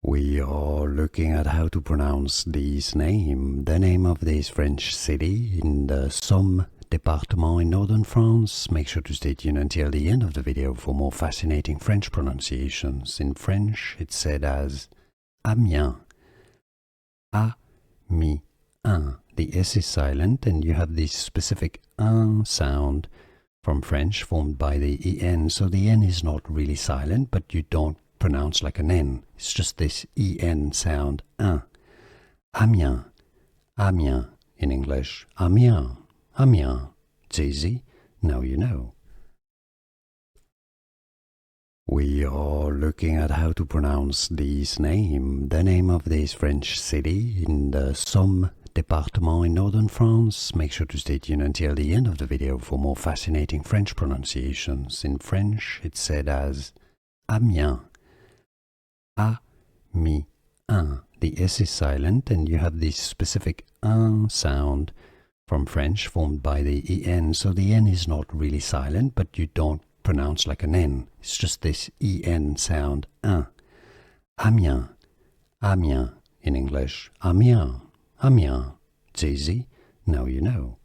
We are looking at how to pronounce this name, the name of this French city in the Somme department in northern France. Make sure to stay tuned until the end of the video for more fascinating French pronunciations. In French, it's said as Amiens, A-mi-un. The S is silent and you have this specific un sound from French formed by the en, so the n is not really silent, but you don't pronounce like an n. It's just this en sound, un. Amiens, Amiens in English, Amiens, Amiens. It's easy, now you know. We are looking at how to pronounce this name, the name of this French city in the Somme department in northern France. Make sure to stay tuned until the end of the video for more fascinating French pronunciations. In French, it's said as Amiens, A-mi-un. The S is silent and you have this specific un sound from French formed by the en, so the n is not really silent, but you don't pronounce like an n. It's just this en sound, un. Amiens, Amiens in English, Amiens, Amiens. It's easy, now you know.